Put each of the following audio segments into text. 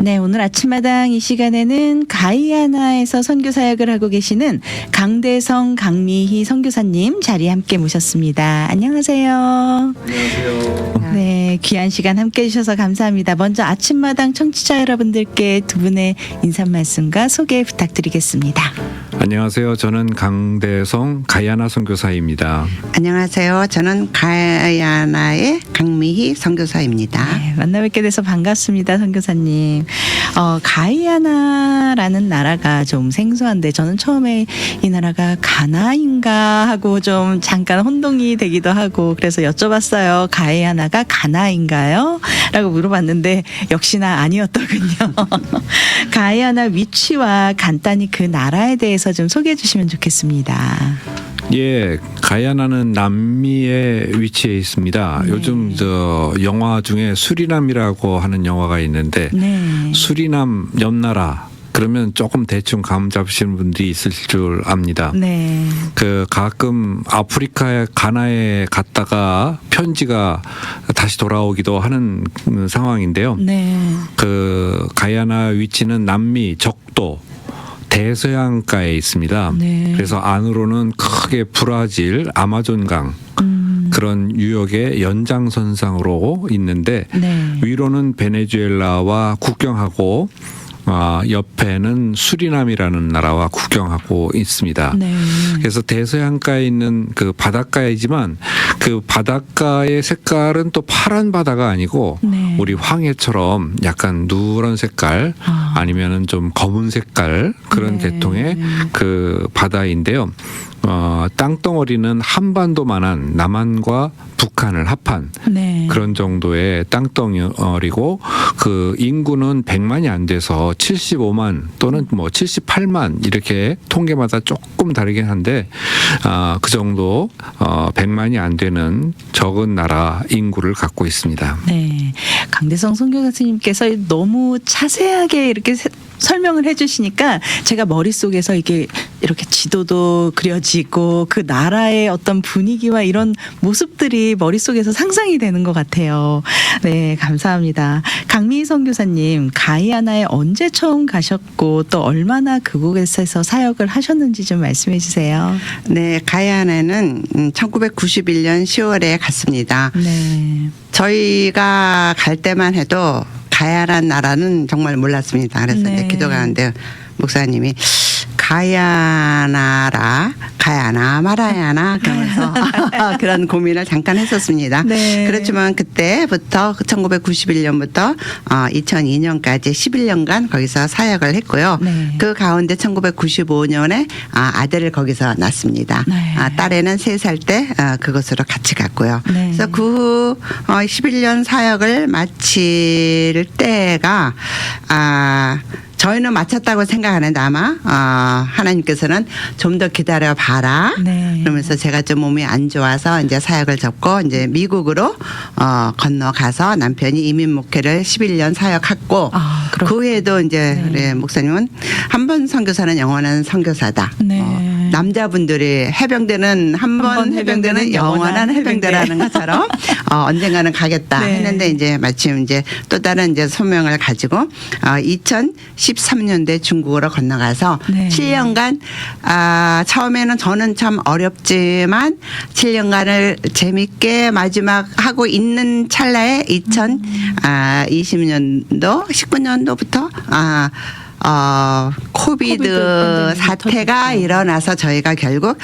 네, 오늘 아침마당 이 시간에는 가이아나에서 선교 사역을 하고 계시는 강대성 강미희 선교사님 자리에 함께 모셨습니다. 안녕하세요. 안녕하세요. 네, 귀한 시간 함께 해주셔서 감사합니다. 먼저 아침마당 청취자 여러분들께 두 분의 인사 말씀과 소개 부탁드리겠습니다. 안녕하세요. 저는 강대성 가이아나 선교사입니다. 안녕하세요. 저는 가이아나의 강미희 선교사입니다. 네, 만나 뵙게 돼서 반갑습니다, 선교사님. 가이아나라는 나라가 좀 생소한데 저는 처음에 이 나라가 가나인가 하고 좀 잠깐 혼동이 되기도 하고 그래서 여쭤봤어요. 가이아나가 가나인가요? 라고 물어봤는데 역시나 아니었더군요. 가이아나 위치와 간단히 그 나라에 대해서 좀 소개해 주시면 좋겠습니다. 예, 가이아나는 남미에 위치해 있습니다. 네. 요즘 저 영화 중에 수리남이라고 하는 영화가 있는데 네. 수리남 옆나라 그러면 조금 대충 감 잡으시는 분들이 있을 줄 압니다. 네. 그 가끔 아프리카의 가나에 갔다가 편지가 다시 돌아오기도 하는 상황인데요. 네. 그 가이아나 위치는 남미 적도 대서양가에 있습니다. 네. 그래서 안으로는 크게 브라질 아마존강 그런 유역의 연장선상으로 있는데 네. 위로는 베네수엘라와 국경하고 옆에는 수리남이라는 나라와 국경하고 있습니다. 네. 그래서 대서양가에 있는 그 바닷가이지만 그 바닷가의 색깔은 또 파란 바다가 아니고 네. 우리 황해처럼 약간 누런 색깔 아니면은 좀 검은 색깔 그런 네. 계통의 그 바다인데요. 땅덩어리는 한반도만한 남한과 북한을 합한 네. 그런 정도의 땅덩어리고 그 인구는 100만이 안 돼서 75만 또는 뭐 78만 이렇게 통계마다 조금 다르긴 한데 그 정도 100만이 안 되는 적은 나라 인구를 갖고 있습니다. 네. 강대성 선교사님께서 너무 자세하게 이렇게 설명을 해주시니까 제가 머릿속에서 이게 이렇게 지도도 그려지고 그 나라의 어떤 분위기와 이런 모습들이 머릿속에서 상상이 되는 것 같아요. 네, 감사합니다. 강미희 선교사님, 가이아나에 언제 처음 가셨고 또 얼마나 그곳에서 사역을 하셨는지 좀 말씀해 주세요. 네, 가이아나는 1991년 10월에 갔습니다. 네. 저희가 갈 때만 해도 가이아나 나라는 정말 몰랐습니다. 그래서 네. 이제 기도가는데 목사님이 가이아나라 가야나 말아야나 그러면서 그런 고민을 잠깐 했었습니다. 네. 그렇지만 그때부터 1991년부터 2002년까지 11년간 거기서 사역을 했고요. 네. 그 가운데 1995년에 아들을 거기서 낳습니다. 네. 딸애는 3살 때 그곳으로 같이 갔고요. 네. 그래서 그 후 11년 사역을 마칠 때가 저희는 마쳤다고 생각하는데 아마 하나님께서는 좀 더 기다려 봐라. 네. 그러면서 제가 좀 몸이 안 좋아서 이제 사역을 접고 이제 미국으로 건너가서 남편이 이민 목회를 11년 사역했고 그 후에도 이제 네. 우리 목사님은 한 번 선교사는 영원한 선교사다. 네. 남자분들이 해병대는 한 번 해병대는 영원한 해병대라는 것처럼 언젠가는 가겠다 네. 했는데 이제 마침 이제 또 다른 이제 소명을 가지고 2013년도에 중국으로 건너가서 네. 7년간 처음에는 저는 참 어렵지만 7년간을 재밌게 마지막 하고 있는 찰나에 2020년도 19년도부터 코비드 사태가 일어나서 저희가 결국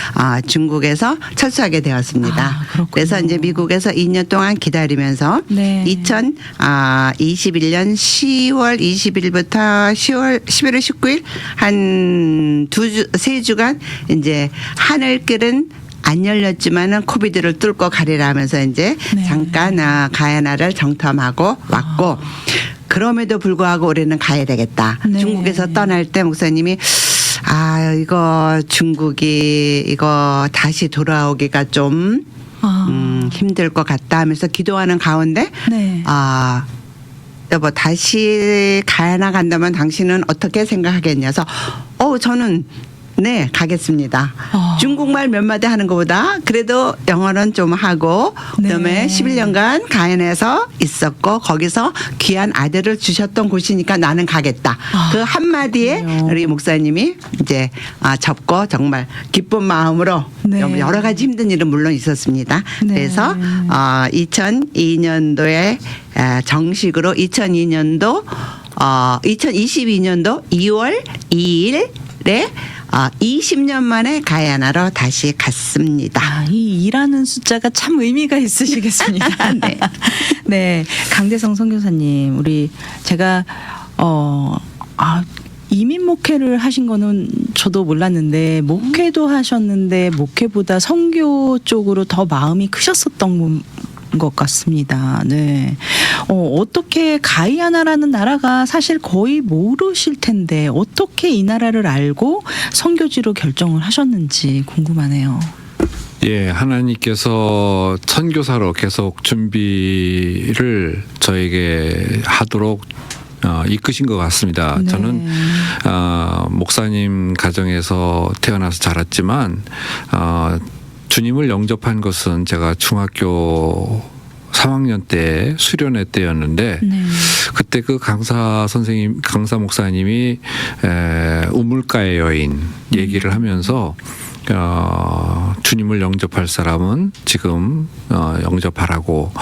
중국에서 철수하게 되었습니다. 그렇군요. 그래서 이제 미국에서 2년 동안 기다리면서 네. 2021년 10월 20일부터 11월 19일 한 3주간 이제 하늘길은 안 열렸지만은 코비드를 뚫고 가리라 하면서 이제 네. 잠깐 가야나를 정탐하고 왔고 그럼에도 불구하고 우리는 가야 되겠다. 네. 중국에서 떠날 때 목사님이 이거 중국이 이거 다시 돌아오기가 좀 힘들 것 같다 하면서 기도하는 가운데 네. 여보 다시 가야나 간다면 당신은 어떻게 생각하겠냐서 저는 네, 가겠습니다. 어. 중국말 몇 마디 하는 것보다 그래도 영어는 좀 하고 그다음에 네. 11년간 가연에서 있었고 거기서 귀한 아들을 주셨던 곳이니까 나는 가겠다. 아, 그 한마디에 그래요. 우리 목사님이 이제 접고 정말 기쁜 마음으로 네. 여러 가지 힘든 일은 물론 있었습니다. 네. 그래서 2002년도에 정식으로 2022년도 2월 2일에 20년 만에 가야나로 다시 갔습니다. 아, 이 일하는 숫자가 참 의미가 있으시겠습니다. 네. 네, 강대성 선교사님, 제가 이민 목회를 하신 거는 저도 몰랐는데 목회도 하셨는데 목회보다 선교 쪽으로 더 마음이 크셨었던 것 같습니다. 네. 어떻게 가이아나라는 나라가 사실 거의 모르실 텐데 어떻게 이 나라를 알고 선교지로 결정을 하셨는지 궁금하네요. 예, 하나님께서 선교사로 계속 준비를 저에게 하도록 이끄신 것 같습니다. 네. 저는 목사님 가정에서 태어나서 자랐지만 주님을 영접한 것은 제가 중학교 3학년 때 수련회 때였는데 네. 그때 그 강사 목사님이 우물가의 여인 얘기를 하면서 주님을 영접할 사람은 지금 영접하라고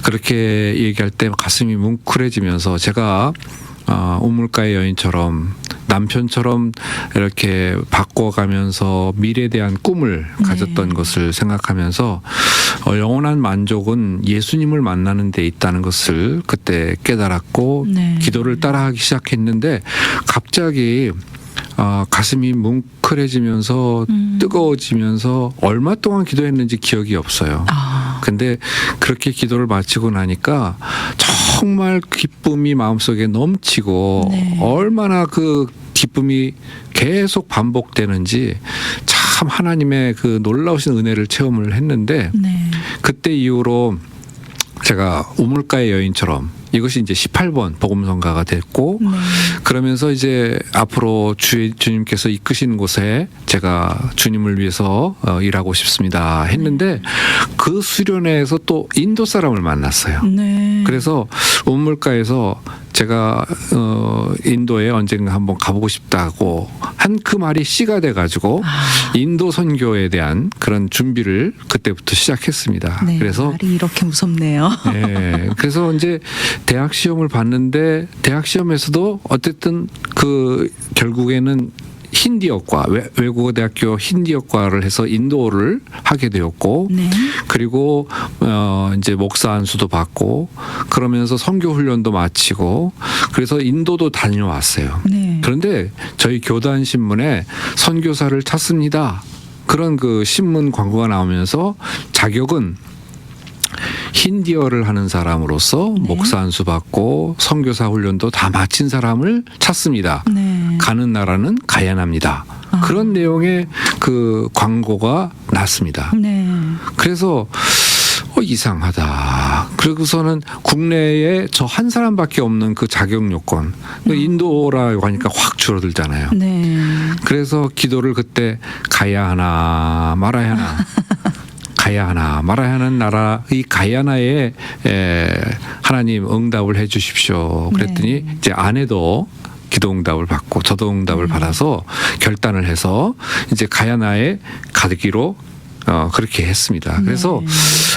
그렇게 얘기할 때 가슴이 뭉클해지면서 제가 우물가의 여인처럼 남편처럼 이렇게 바꿔가면서 미래에 대한 꿈을 가졌던 네. 것을 생각하면서 영원한 만족은 예수님을 만나는 데 있다는 것을 그때 깨달았고 네. 기도를 따라하기 시작했는데 갑자기 가슴이 뭉클해지면서 뜨거워지면서 얼마 동안 기도했는지 기억이 없어요. 근데 그렇게 기도를 마치고 나니까 정말 기쁨이 마음속에 넘치고 네. 얼마나 그 기쁨이 계속 반복되는지 참 하나님의 그 놀라우신 은혜를 체험을 했는데 네. 그때 이후로 제가 우물가의 여인처럼 이것이 이제 18번 복음성가가 됐고 네. 그러면서 이제 앞으로 주님께서 이끄시는 곳에 제가 주님을 위해서 일하고 싶습니다 했는데 그 수련회에서 또 인도 사람을 만났어요. 네. 그래서 우물가에서 제가 인도에 언젠가 한번 가보고 싶다고 한 그 말이 씨가 돼가지고 인도 선교에 대한 그런 준비를 그때부터 시작했습니다. 네. 그래서 말이 이렇게 무섭네요. 네, 그래서 이제 대학 시험을 봤는데 대학 시험에서도 어쨌든 그 결국에는 힌디어과 외국어 대학교 힌디어과를 해서 인도어를 하게 되었고 네. 그리고 이제 목사 안수도 받고 그러면서 선교 훈련도 마치고 그래서 인도도 다녀왔어요. 네. 그런데 저희 교단 신문에 선교사를 찾습니다. 그런 그 신문 광고가 나오면서 자격은 힌디어를 하는 사람으로서 네. 목사 안수 받고 선교사 훈련도 다 마친 사람을 찾습니다. 네. 가는 나라는 가야나입니다. 그런 내용의 그 광고가 났습니다. 네. 그래서 이상하다. 그리고서는 국내에 저 한 사람밖에 없는 그 자격 요건, 인도라고 하니까 확 줄어들잖아요. 네. 그래서 기도를 그때 가야 하나 말아야 하나. 가야 하나 말아야 하는 나라 이 가야나에 하나님 응답을 해 주십시오. 그랬더니 네. 이제 아내도 기도 응답을 받고 저도 응답을 받아서 결단을 해서 이제 가야나에 가기로 그렇게 했습니다. 그래서 네.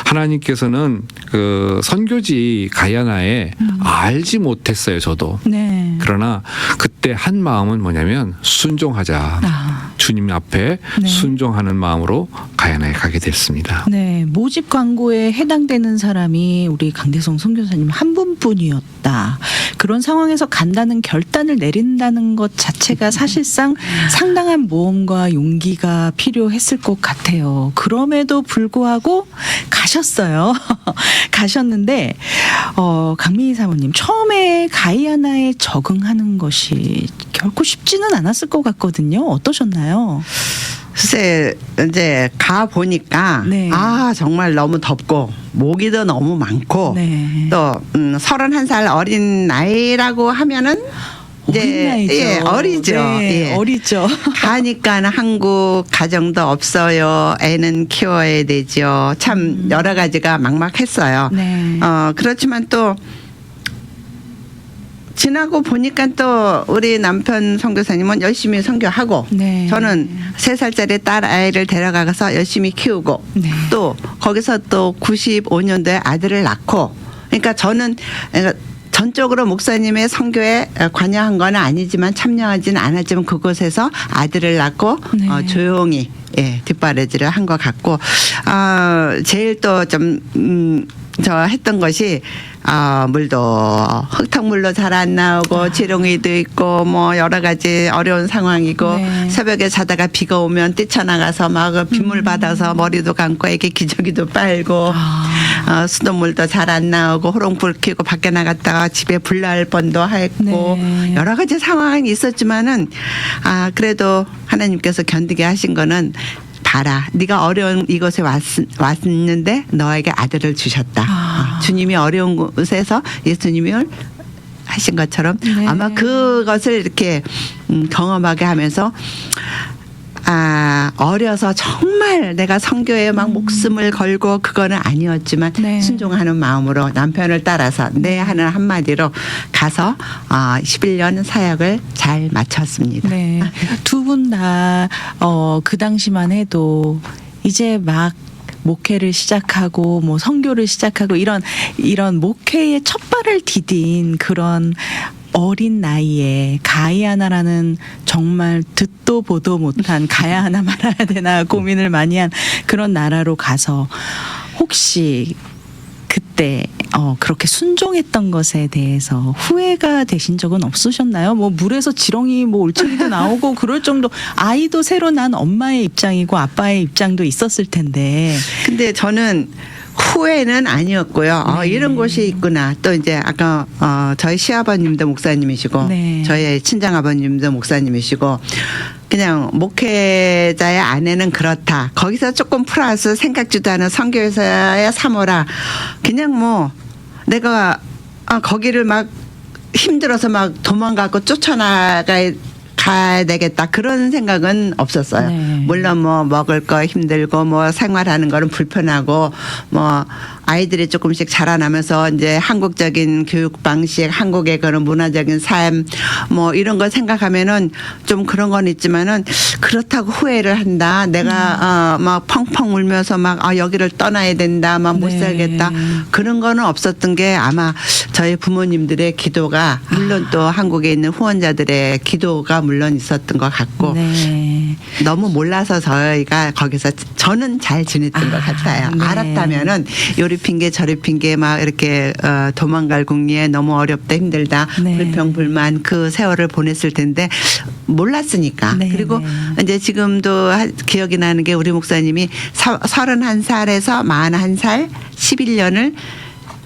하나님께서는 그 선교지 가야나에 알지 못했어요. 저도. 네. 그러나 그때 한 마음은 뭐냐면 순종하자. 주님 앞에 네. 순종하는 마음으로 가야나에 가게 됐습니다. 네, 모집 광고에 해당되는 사람이 우리 강대성 선교사님 한 분뿐이었다. 그런 상황에서 간다는 결단을 내린다는 것 자체가 사실상 상당한 모험과 용기가 필요했을 것 같아요. 그럼에도 불구하고 가셨어요. 가셨는데 강민희 사모님 처음에 가이아나에 적응하는 것이 결코 쉽지는 않았을 것 같거든요. 어떠셨나요? 글쎄 이제 가 보니까 네. 정말 너무 덥고 모기도 너무 많고 네. 또 31살 어린 나이라고 하면은 어린 나이죠. 예, 어리죠. 네, 예. 어리죠. 가니까 한국 가정도 없어요. 애는 키워야 되죠. 참 여러 가지가 막막했어요. 네. 그렇지만 또 지나고 보니까 또 우리 남편 선교사님은 열심히 선교하고 네. 저는 3살짜리 딸 아이를 데려가서 열심히 키우고 네. 또 거기서 또 95년도에 아들을 낳고 그러니까 저는 전적으로 목사님의 선교에 관여한 건 아니지만 참여하지는 않았지만 그곳에서 아들을 낳고 네. 조용히 뒷바라지를 한 것 같고 제일 또 좀 저 했던 것이 물도 흙탕물로 잘 안 나오고 지렁이도 있고 뭐 여러 가지 어려운 상황이고 네. 새벽에 자다가 비가 오면 뛰쳐나가서 막 빗물 받아서 머리도 감고 애기 기저귀도 빨고 수돗물도 잘 안 나오고 호롱불 켜고 밖에 나갔다가 집에 불 날 뻔도 했고 네. 여러 가지 상황이 있었지만은 그래도 하나님께서 견디게 하신 거는 봐라, 네가 어려운 이곳에 왔는데 너에게 아들을 주셨다. 주님이 어려운 곳에서 예수님을 하신 것처럼 네. 아마 그것을 이렇게 경험하게 하면서 어려서 정말 내가 선교에 막 목숨을 걸고 그거는 아니었지만 네. 순종하는 마음으로 남편을 따라서 네 하는 한마디로 가서 11년 사역을 잘 마쳤습니다. 네. 두 분 다 그 당시만 해도 이제 막 목회를 시작하고 뭐 선교를 시작하고 이런 목회의 첫 발을 디딘 그런 어린 나이에 가이아나라는 정말 듣도 보도 못한 가야 하나 말아야 되나 고민을 많이 한 그런 나라로 가서 혹시 그때 그렇게 순종했던 것에 대해서 후회가 되신 적은 없으셨나요? 뭐 물에서 지렁이 뭐 올챙이도 나오고 그럴 정도 아이도 새로 난 엄마의 입장이고 아빠의 입장도 있었을 텐데. 근데 저는 후회는 아니었고요. 이런 곳이 있구나. 또 이제 아까 저희 시아버님도 목사님이시고 네. 저희 친정아버님도 목사님이시고 그냥 목회자의 아내는 그렇다. 거기서 조금 플러스 생각지도 않은 선교에서야 삼어라. 그냥 뭐 내가 거기를 막 힘들어서 막 도망가고 쫓아나가야 되겠다 그런 생각은 없었어요. 네. 물론 뭐 먹을 거 힘들고 뭐 생활하는 거는 불편하고 뭐 아이들이 조금씩 자라나면서 이제 한국적인 교육 방식, 한국의 그런 문화적인 삶 뭐 이런 거 생각하면은 좀 그런 건 있지만은 그렇다고 후회를 한다. 내가 막 펑펑 울면서 막 여기를 떠나야 된다. 막 못 네. 살겠다. 그런 거는 없었던 게 아마 저희 부모님들의 기도가 물론 또 한국에 있는 후원자들의 기도가 물론 있었던 것 같고 네. 너무 몰라서 저희가 거기서 저는 잘 지냈던 것 같아요. 네. 알았다면은 요리 핑계 저리 핑계 막 이렇게 도망갈 궁리에 너무 어렵다 힘들다 네. 불평불만 그 세월을 보냈을 텐데 몰랐으니까. 네, 그리고 네. 이제 지금도 기억이 나는 게 우리 목사님이 31살에서 41살 11년을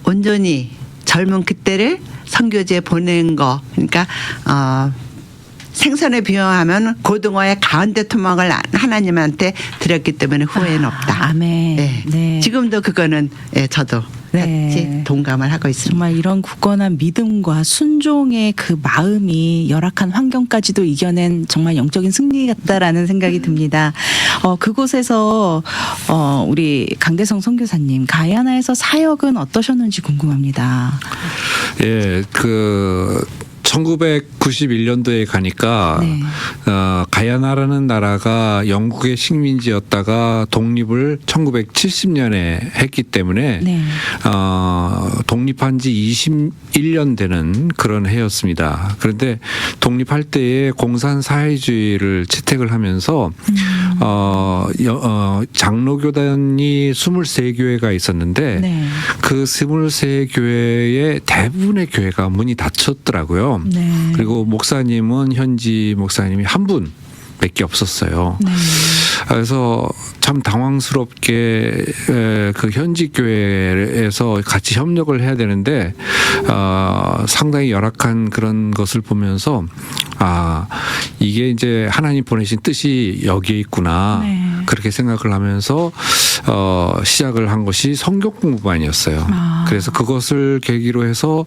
온전히 젊은 그때를 선교지에 보낸 거. 그러니까 생선에 비유하면 고등어의 가운데 토막을 하나님한테 드렸기 때문에 후회는 없다. 아멘. 네. 네. 지금도 그거는 저도 네. 같이 동감을 하고 있습니다. 정말 이런 굳건한 믿음과 순종의 그 마음이 열악한 환경까지도 이겨낸 정말 영적인 승리 같다라는 생각이 듭니다. 그곳에서 우리 강대성 선교사님 가야나에서 사역은 어떠셨는지 궁금합니다. 예, 1991년도에 가니까 네. 가야나라는 나라가 영국의 식민지였다가 독립을 1970년에 했기 때문에 네. 독립한 지 21년 되는 그런 해였습니다. 그런데 독립할 때에 공산사회주의를 채택을 하면서 장로교단이 23교회가 있었는데 네. 그 23교회의 대부분의 교회가 문이 닫혔더라고요. 네. 그리고 목사님은 현지 목사님이 한 분밖에 없었어요. 네. 그래서 참 당황스럽게 그 현지 교회에서 같이 협력을 해야 되는데 상당히 열악한 그런 것을 보면서 이게 이제 하나님 보내신 뜻이 여기에 있구나. 네. 그렇게 생각을 하면서 시작을 한 것이 성경 공부반이었어요. 그래서 그것을 계기로 해서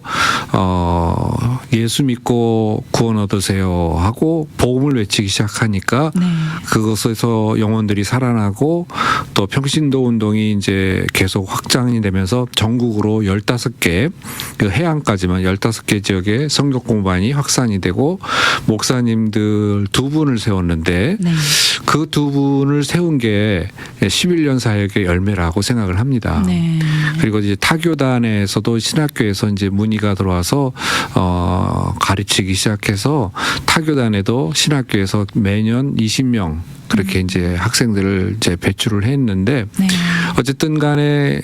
예수 믿고 구원 얻으세요 하고 복음을 외치기 시작하니까 네. 그것에서 영혼들이 살아나고 또 평신도 운동이 이제 계속 확장이 되면서 전국으로 15개 그 해안까지만 15개 지역에 성경 공부반이 확산이 되고 목사님들 2분을 세웠는데 네. 그 2분을 세운 게 11년 사역의 열매라고 생각을 합니다. 네. 그리고 이제 타교단에서도 신학교에서 이제 문의가 들어와서 가르치기 시작해서 타교단에도 신학교에서 매년 20명 그렇게 이제 학생들을 이제 배출을 했는데 네. 어쨌든 간에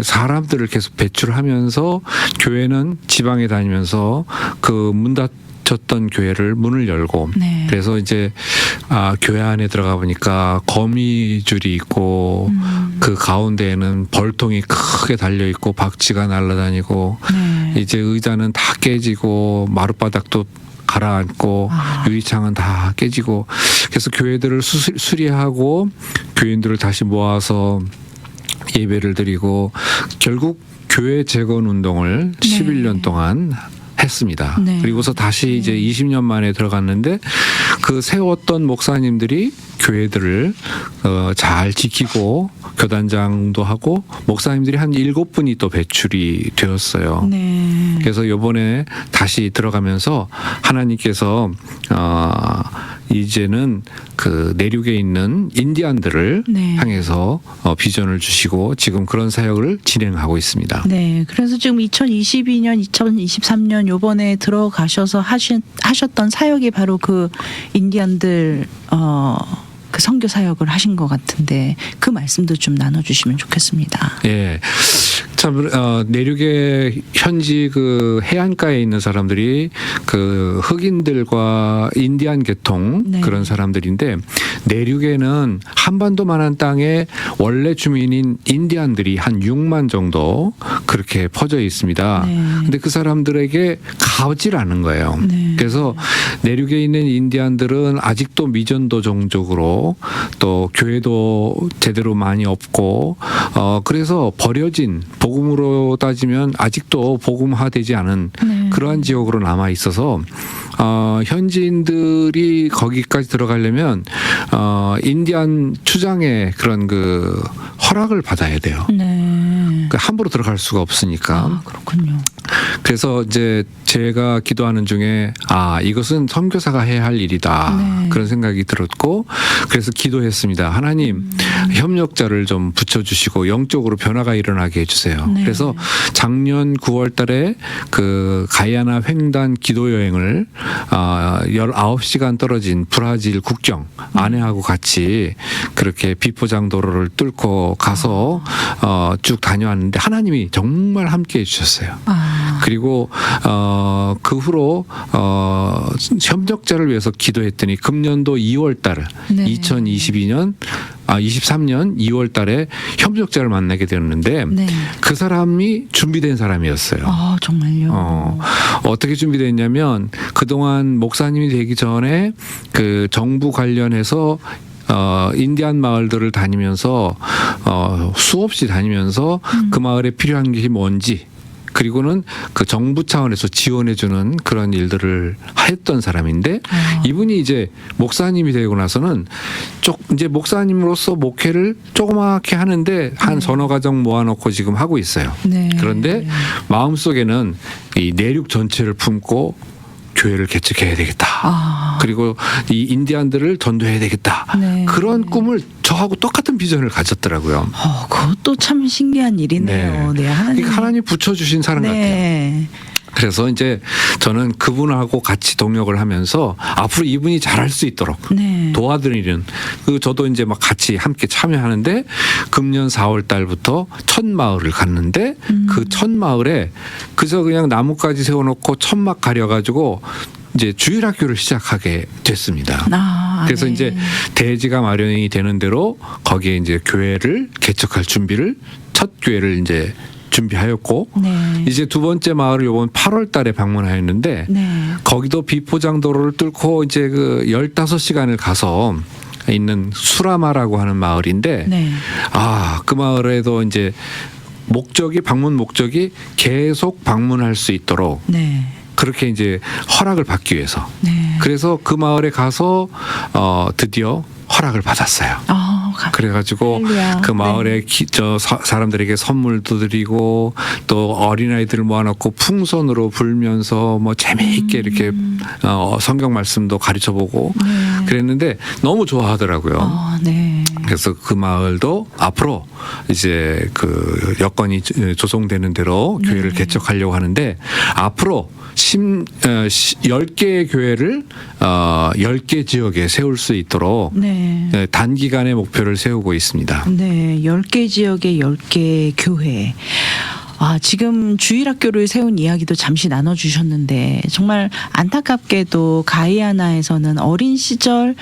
사람들을 계속 배출하면서 교회는 지방에 다니면서 그 문 닫혔던 교회를 문을 열고 네. 그래서 이제 교회 안에 들어가 보니까 거미줄이 있고 그 가운데에는 벌통이 크게 달려 있고 박쥐가 날아다니고 네. 이제 의자는 다 깨지고 마룻바닥도 가라앉고 유리창은 다 깨지고 그래서 교회들을 수리하고 교인들을 다시 모아서 예배를 드리고 결국 교회 재건 운동을 네. 11년 동안 했습니다. 네. 그리고서 다시 이제 20년 만에 들어갔는데 그 세웠던 목사님들이 교회들을 잘 지키고 교단장도 하고 목사님들이 한 7분이 또 배출이 되었어요. 네. 그래서 이번에 다시 들어가면서 하나님께서 이제는 그 내륙에 있는 인디안들을 네. 향해서 비전을 주시고 지금 그런 사역을 진행하고 있습니다. 네. 그래서 지금 2022년, 2023년 요번에 들어가셔서 하셨던 사역이 바로 그 인디안들 그 선교 사역을 하신 것 같은데 그 말씀도 좀 나눠주시면 좋겠습니다. 예. 참 내륙의 현지 그 해안가에 있는 사람들이 그 흑인들과 인디안 계통 네. 그런 사람들인데 내륙에는 한반도만한 땅에 원래 주민인 인디안들이 한 6만 정도 그렇게 퍼져 있습니다. 네. 근데 그 사람들에게 가질 않은 거예요. 네. 그래서 내륙에 있는 인디안들은 아직도 미전도 종족으로 또 교회도 제대로 많이 없고 그래서 버려진 복음으로 따지면 아직도 복음화되지 않은 네. 그러한 지역으로 남아 있어서 현지인들이 거기까지 들어가려면 인디안 추장의 그런 그 허락을 받아야 돼요. 네. 그러니까 함부로 들어갈 수가 없으니까. 그렇군요. 그래서 이제 제가 기도하는 중에 이것은 선교사가 해야 할 일이다. 네. 그런 생각이 들었고 그래서 기도했습니다. 하나님 협력자를 좀 붙여주시고 영적으로 변화가 일어나게 해주세요. 네. 그래서 작년 9월 달에 그 가야나 횡단 기도 여행을 19시간 떨어진 브라질 국경 아내하고 같이 그렇게 비포장도로를 뚫고 가서 쭉 다녀왔는데 하나님이 정말 함께해 주셨어요. 그리고 그 후로 협력자를 위해서 기도했더니 금년도 2월 달 네. 23년 2월 달에 협력자를 만나게 되었는데 네. 그 사람이 준비된 사람이었어요. 정말요? 어떻게 준비됐냐면 그동안 목사님이 되기 전에 그 정부 관련해서 인디안 마을들을 다니면서 수없이 다니면서 그 마을에 필요한 게 뭔지 그리고는 그 정부 차원에서 지원해주는 그런 일들을 했던 사람인데 이분이 이제 목사님이 되고 나서는 이제 목사님으로서 목회를 조그맣게 하는데 한 서너 가정 모아놓고 지금 하고 있어요. 네. 그런데 마음속에는 이 내륙 전체를 품고 교회를 개척해야 되겠다. 그리고 이 인디안들을 전도해야 되겠다. 네. 그런 꿈을 저하고 똑같은 비전을 가졌더라고요. 그것도 참 신기한 일이네요. 네, 그러니까 하나님 붙여주신 사람 같아요. 네. 그래서 이제 저는 그분하고 같이 동역을 하면서 앞으로 이분이 잘할 수 있도록 네. 도와드리는 저도 이제 막 같이 함께 참여하는데 금년 4월 달부터 첫 마을을 갔는데 그 첫 마을에 그저 그냥 나뭇가지 세워놓고 천막 가려가지고 이제 주일학교를 시작하게 됐습니다. 그래서 네. 이제 대지가 마련이 되는 대로 거기에 이제 교회를 개척할 준비를 첫 교회를 이제 준비하였고 네. 이제 두 번째 마을을 이번 8월 달에 방문하였는데 네. 거기도 비포장도로를 뚫고 이제 그 15시간을 가서 있는 수라마라고 하는 마을인데 네. 그 마을에도 이제 방문 목적이 계속 방문할 수 있도록 네. 그렇게 이제 허락을 받기 위해서. 네. 그래서 그 마을에 가서 드디어 허락을 받았어요. 그래가지고 할렐루야. 그 마을에 사람들에게 선물도 드리고 또 어린아이들을 모아놓고 풍선으로 불면서 뭐 재미있게 이렇게 성경 말씀도 가르쳐보고 네. 그랬는데 너무 좋아하더라고요. 네. 그래서 그 마을도 앞으로 이제 그 여건이 조성되는 대로 교회를 개척하려고 하는데 앞으로 10개의 교회를 10개 지역에 세울 수 있도록 네. 단기간의 목표를 세우고 있습니다. 네, 10개 지역에 10개 교회. 지금 주일학교를 세운 이야기도 잠시 나눠주셨는데 정말 안타깝게도 가이아나에서는 어린 시절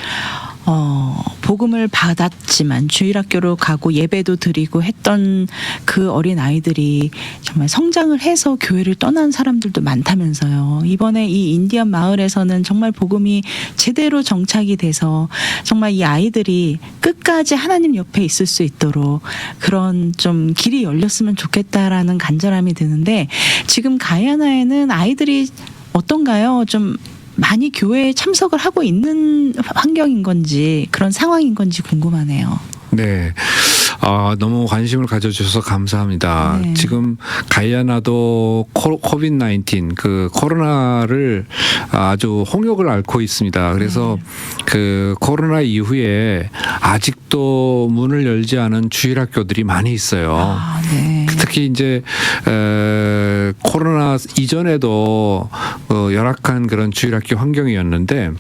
복음을 받았지만 주일학교로 가고 예배도 드리고 했던 그 어린 아이들이 정말 성장을 해서 교회를 떠난 사람들도 많다면서요. 이번에 이 인디언 마을에서는 정말 복음이 제대로 정착이 돼서 정말 이 아이들이 끝까지 하나님 옆에 있을 수 있도록 그런 좀 길이 열렸으면 좋겠다라는 간절함이 드는데 지금 가야나에는 아이들이 어떤가요? 좀 많이 교회에 참석을 하고 있는 환경인 건지 그런 상황인 건지 궁금하네요. 네. 너무 관심을 가져주셔서 감사합니다. 네. 지금 가이아나도 코비드-19 그 코로나를 아주 홍역을 앓고 있습니다. 그래서 그 코로나 이후에 아직도 문을 열지 않은 주일학교들이 많이 있어요. 네. 특히 이제 코로나 이전에도 열악한 그런 주일학교 환경이었는데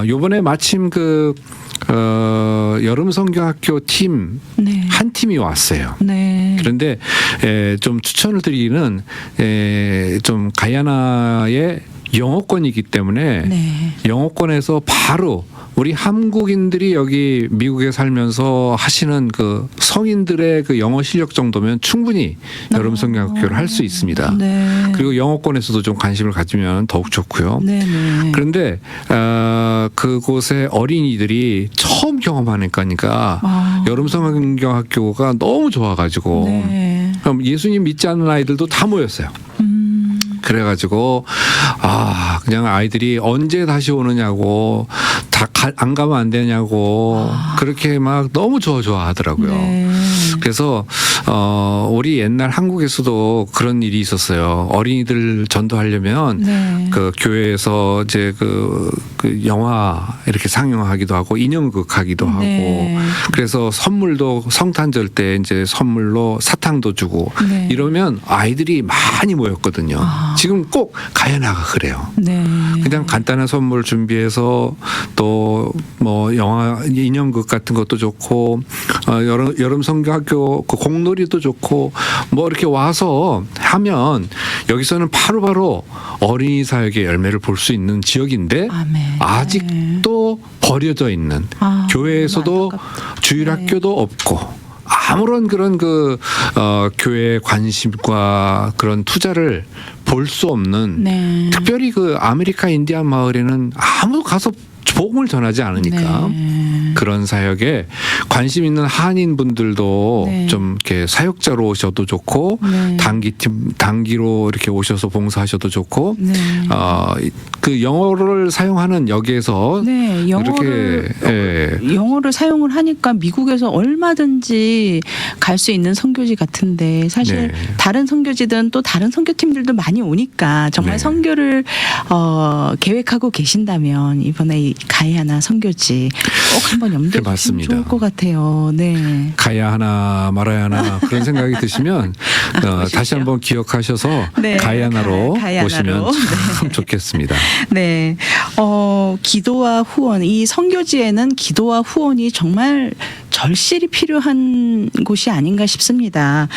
요번에 마침 여름 성경학교 팀 한 팀이 왔어요. 네. 그런데 좀 추천을 드리기는 좀 가야나의 영어권이기 때문에 네. 영어권에서 바로 우리 한국인들이 여기 미국에 살면서 하시는 그 성인들의 그 영어 실력 정도면 충분히 여름 성경학교를 할 수 있습니다. 네. 그리고 영어권에서도 좀 관심을 가지면 더욱 좋고요. 네. 네. 그런데 그곳의 어린이들이 처음 경험하니까 여름 성경학교가 너무 좋아가지고 네. 그럼 예수님 믿지 않는 아이들도 다 모였어요. 그래가지고 그냥 아이들이 언제 다시 오느냐고 안 가면 안 되냐고 그렇게 막 너무 좋아하더라고요. 네. 그래서 우리 옛날 한국에서도 그런 일이 있었어요. 어린이들 전도하려면 네. 그 교회에서 이제 그 영화 이렇게 상영하기도 하고 인형극 하기도 하고 네. 그래서 선물도 성탄절 때 이제 선물로 사탕도 주고 네. 이러면 아이들이 많이 모였거든요. 지금 꼭 가야나가 그래요. 네. 그냥 간단한 선물 준비해서 또 뭐 영화 인형극 같은 것도 좋고 여름 성경학교 그 공놀이도 좋고 뭐 이렇게 와서 하면 여기서는 바로바로 어린이 사역의 열매를 볼 수 있는 지역인데 아멘. 아직도 버려져 있는 교회에서도 주일학교도 없고 아무런 그런 교회 관심과 그런 투자를 볼 수 없는 네. 특별히 그 아메리카 인디안 마을에는 아무도 가서 복음을 전하지 않으니까 네. 그런 사역에 관심 있는 한인 분들도 네. 좀 이렇게 사역자로 오셔도 좋고 네. 단기로 이렇게 오셔서 봉사하셔도 좋고 네. 그 영어를 사용하는 여기에서 네, 영어를 사용을 하니까 미국에서 얼마든지 갈 수 있는 선교지 같은데 사실 네. 다른 선교지든 또 다른 선교팀들도 많이 오니까 정말 네. 선교를 계획하고 계신다면 이번에 이 가야나 선교지 꼭 한번 염두에 두시면 좋을 것 같아요. 네. 가야 하나 말아야 하나 그런 생각이 드시면 다시 한번 기억하셔서 네, 가야나로 가야나로. 오시면 참 좋겠습니다. 네. 기도와 후원. 이 선교지에는 기도와 후원이 정말 절실히 필요한 곳이 아닌가 싶습니다.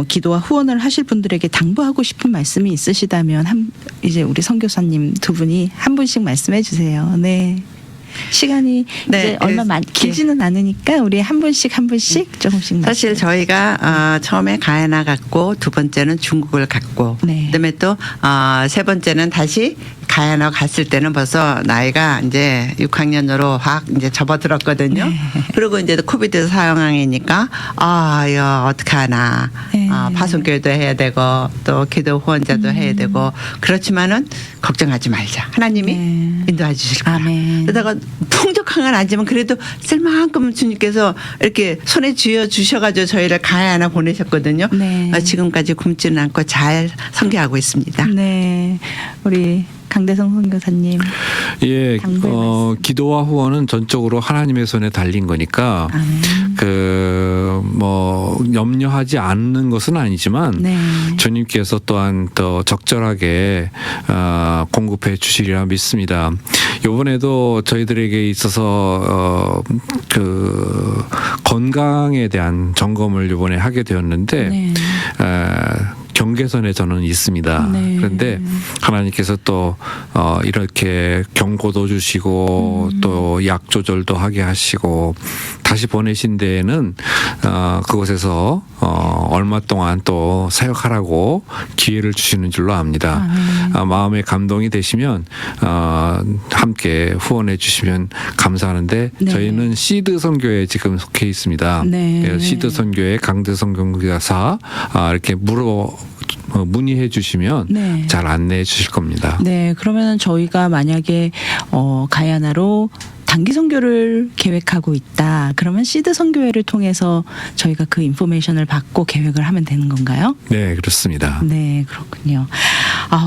기도와 후원을 하실 분들에게 당부하고 싶은 말씀이 있으시다면 이제 우리 선교사님 두 분이 한 분씩 말씀해 주세요. 네. 시간이 네, 이제 얼마 길지는 않으니까 우리 한 분씩 조금씩 사실 저희가 처음에 가야나 갔고 두 번째는 중국을 갔고 네. 그다음에 또 세 번째는 다시 가야나 갔을 때는 벌써 나이가 이제 6학년으로 확 이제 접어들었거든요. 그리고 이제 코비드 상황이니까 야 어떡하나. 네. 파송교회도 해야 되고 또 기도 후원자도 해야 되고 그렇지만은 걱정하지 말자. 하나님이 네. 인도해 주실 거야. 아멘. 그러다가 풍족한 건 아니지만 그래도 쓸만큼 주님께서 이렇게 손에 쥐어 주셔가지고 저희를 가야나 보내셨거든요. 네. 지금까지 굶지는 않고 잘 선교하고 있습니다. 네. 우리 강대성 선교사님. 예, 당부의 말씀. 기도와 후원은 전적으로 하나님의 손에 달린 거니까 아멘. 염려하지 않는 것은 아니지만 네. 주님께서 또한 더 적절하게 공급해 주시리라 믿습니다. 이번에도 저희들에게 있어서 건강에 대한 점검을 이번에 하게 되었는데 네. 경계선에 저는 있습니다. 네. 그런데 하나님께서 또 이렇게 경고도 주시고 또 약 조절도 하게 하시고 다시 보내신 데에는 그곳에서 얼마 동안 또 사역하라고 기회를 주시는 줄로 압니다. 마음에 감동이 되시면 함께 후원해 주시면 감사하는데 네. 저희는 시드 선교에 지금 속해 있습니다. 네. 그래서 시드 선교회 강대성 경교사 이렇게 문의해 주시면 네. 잘 안내해 주실 겁니다. 네, 그러면 저희가 만약에 가야나로 단기 선교를 계획하고 있다. 그러면 시드 선교회를 통해서 저희가 그 인포메이션을 받고 계획을 하면 되는 건가요? 네, 그렇습니다. 네, 그렇군요.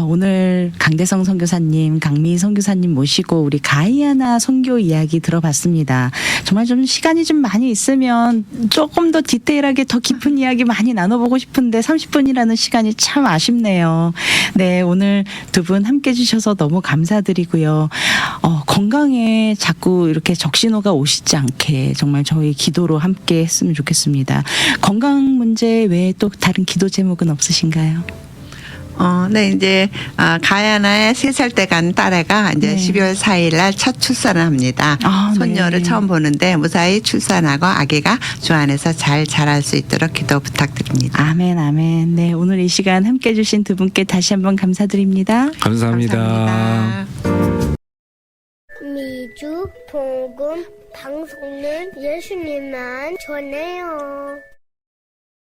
오늘 강대성 선교사님, 강미 선교사님 모시고 우리 가이아나 선교 이야기 들어봤습니다. 정말 좀 시간이 좀 많이 있으면 조금 더 디테일하게 더 깊은 이야기 많이 나눠보고 싶은데 30분이라는 시간이 참 아쉽네요. 네, 오늘 두 분 함께 해주셔서 너무 감사드리고요. 건강에 자꾸 이렇게 적신호가 오시지 않게 정말 저희 기도로 함께 했으면 좋겠습니다. 건강 문제 외에 또 다른 기도 제목은 없으신가요? 네, 이제, 가야나에 3살 때 간 딸애가 이제 네. 12월 4일 날 첫 출산을 합니다. 손녀를 네. 처음 보는데 무사히 출산하고 아기가 주 안에서 잘 자랄 수 있도록 기도 부탁드립니다. 아멘, 아멘. 네, 오늘 이 시간 함께 해주신 두 분께 다시 한번 감사드립니다. 감사합니다. 감사합니다. 미주 복음 방송은 예수님만 전해요.